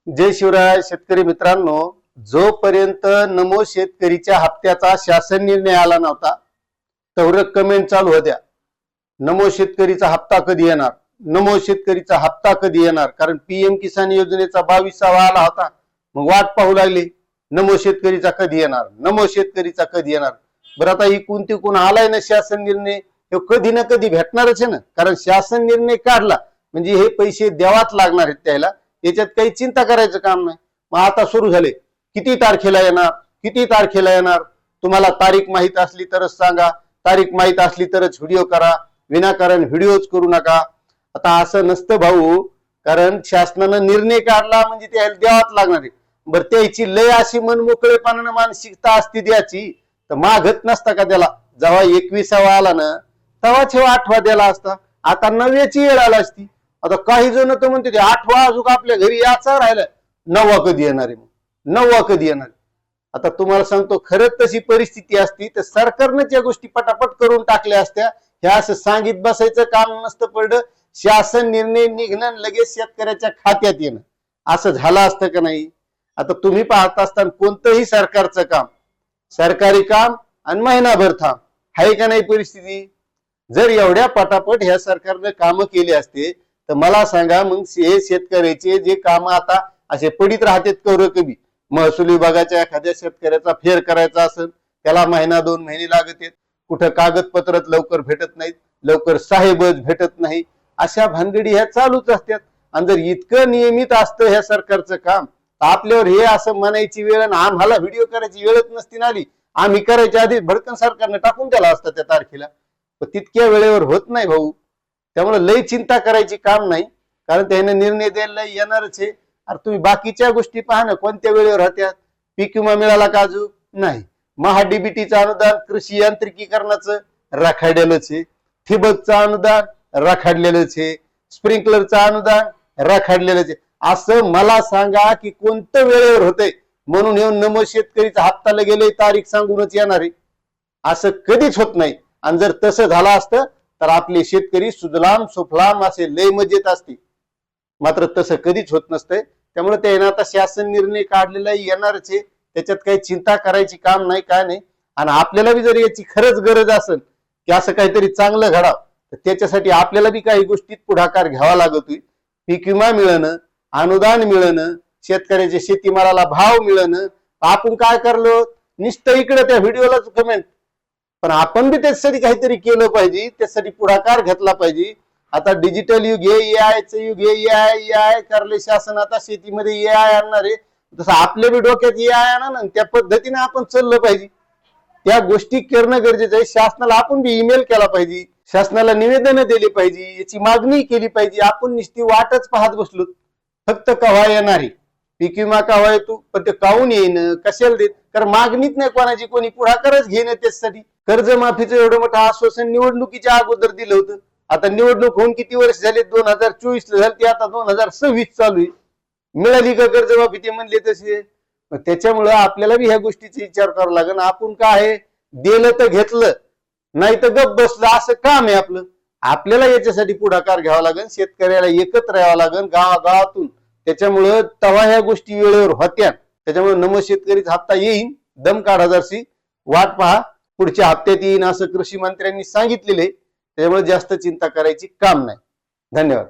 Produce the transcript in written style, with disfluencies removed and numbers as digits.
जय शिवराय शेतकरी मित्रांनो, जोपर्यंत नमो शेतकरीच्या हप्त्याचा शासन निर्णय आला नव्हता तोवर कमेंट चालू होत्या, नमो शेतकरीचा हप्ता कधी येणार, नमो शेतकरीचा हप्ता कधी येणार। कारण पीएम किसान योजनेचा 22वा आला होता, मग वाट पाहू लागली नमो शेतकरीचा कधी येणार, नमो शेतकरीचा कधी येणार। बरं आता ही कोण आलाय ना शासन निर्णय, हे कधी ना कधी भेटणारच आहे ना। कारण शासन निर्णय काढला म्हणजे हे पैसे द्यावाच लागणार आहेत त्याला, याच्यात काही चिंता करायचं काम नाही। मग आता सुरू झाले, किती तारखेला येणार, किती तारखेला येणार। तुम्हाला तारीख माहित असली तरच सांगा, तारीख माहित असली तरच व्हिडिओ करा, विनाकारण व्हिडिओच करू नका। आता असं नसतं भाऊ, कारण शासनानं निर्णय काढला म्हणजे त्याला द्यावाच लागणार आहे। बरं त्याची लय अशी मनमोकळेपणानं मानसिकता असते द्याची, तर मागत नसता का त्याला। जेव्हा 21वा आला ना तेव्हा 8वा द्याला असता, आता 9व्याची वेळ आला असती। आता काही जण तर म्हणते 8वा अजून आपल्या घरी याचा राहिला, 9वा कधी येणार आहे, मग 9वा कधी येणार। आता तुम्हाला सांगतो, खरंच तशी परिस्थिती असती तर सरकारने या गोष्टी पटापट करून टाकल्या असत्या। हे असं सांगित बसायचं काम नसतं पडलं, शासन निर्णय निघणं लगेच शेतकऱ्याच्या खात्यात येणं, असं झालं असतं का नाही। आता तुम्ही पाहत असताना कोणतंही सरकारचं काम, सरकारी काम आणि महिनाभर थांब, आहे का नाही परिस्थिती। जर एवढ्या पटापट ह्या सरकारने काम केले असते तर मला सांगा, मग हे शेतकऱ्याचे जे काम आता असे पडित राहतात कवर कमी, महसूल विभागाच्या एखाद्या शेतकऱ्याचा फेर करायचा असेल त्याला महिना 2 महिने लागत आहेत, कुठं कागदपत्र लवकर भेटत नाहीत, लवकर साहेबच भेटत नाही, अशा भानगडी ह्या चालूच असतात। आणि जर इतकं नियमित असतं ह्या सरकारचं काम, आपल्यावर हे असं म्हणायची वेळ आणि आम्हाला व्हिडिओ करायची वेळच नसती ना आली, आम्ही करायच्या आधी भडकन सरकारने टाकून द्याला असतं त्या तारखेला। तितक्या वेळेवर होत नाही भाऊ, त्यामुळे लय चिंता करायची काम नाही, कारण त्याने निर्णय द्यायला येणारच आहे। अरे तुम्ही बाकीच्या गोष्टी पहा ना, कोणत्या वेळेवर होत्यात। पीक विमा मिळाला का अजून नाही, महाडीबीटीचं अनुदान कृषी यांत्रिकीकरणाचं राखाडलेलंच आहे, ठिबकचं अनुदान राखाडलेलंच आहे, स्प्रिंकलरचं अनुदान राखाडलेलंच आहे। असं मला सांगा की कोणतं वेळेवर होतंय म्हणून येऊन नमो शेतकरीचा हप्ता गेले तारीख सांगूनच येणार आहे, असं कधीच होत नाही। आणि जर तसं झालं असतं तर आपले शेतकरी सुजलाम सुफलाम असे लय मजेत असते, मात्र तसं कधीच होत नसतंय। त्यामुळे त्याने आता शासन निर्णय काढलेला येणारच आहे, त्याच्यात काही चिंता करायची काम नाही, काय नाही। आणि आपल्याला बी जर याची खरंच गरज असेल की असं काहीतरी चांगलं घडावं, तर त्याच्यासाठी आपल्याला बी काही गोष्टीत पुढाकार घ्यावा लागतोय। पीक विमा मिळणं, अनुदान मिळणं, शेतकऱ्याच्या शेतीमालाला भाव मिळणं। आपण काय करलो, नुसतं इकडे त्या व्हिडिओलाच कमेंट, पण आपण बी त्याच्यासाठी काहीतरी केलं पाहिजे, त्यासाठी पुढाकार घेतला पाहिजे। आता डिजिटल युग हे एआयचं युग, हे एआय करले शासन, आता शेतीमध्ये एआय आणणार आहे, तसं आपल्या बी डोक्यात एआय आणा ना, त्या पद्धतीने आपण चाललं पाहिजे। त्या गोष्टी करणं गरजेचं आहे। शासनाला आपण बी ईमेल केला पाहिजे, शासनाला निवेदन दिली पाहिजे, याची मागणी केली पाहिजे। आपण नुसती वाटच पाहत बसलो, फक्त कवा येणारी पीक विमा कवा येतो, पण ते काहून येईन, कशाला देत, कारण मागणीच नाही कोणाची, कोणी पुढाकारच घेणं त्याच्यासाठी। कर्जमाफीचं एवढं मोठं आश्वासन निवडणुकीच्या अगोदर दिलं होतं, आता निवडणूक होऊन किती वर्ष झाले, 2024 ला झाली, आता 2026 चालू आहे, मिळाली का कर्जमाफी ते म्हणले तसे। त्याच्यामुळं आपल्याला बी ह्या गोष्टीचा विचार करावा लागेल। आपण काय दिलं तर घेतलं, नाही तर गप बसलं, असं काम आहे आपलं। आपल्याला याच्यासाठी पुढाकार घ्यावा लागेल, शेतकऱ्याला एकत्र यावं लागेल गावागावातून, त्याच्यामुळं तेव्हा ह्या गोष्टी वेळेवर होत्या। त्याच्यामुळे नमो शेतकरीचा हप्ता येईन, दम काढा जरशी, वाट पहा, पुढच्या हप्त्यात येईन असं कृषी मंत्र्यांनी सांगितलेले, त्यामुळे जास्त चिंता करायची काम नाही। धन्यवाद।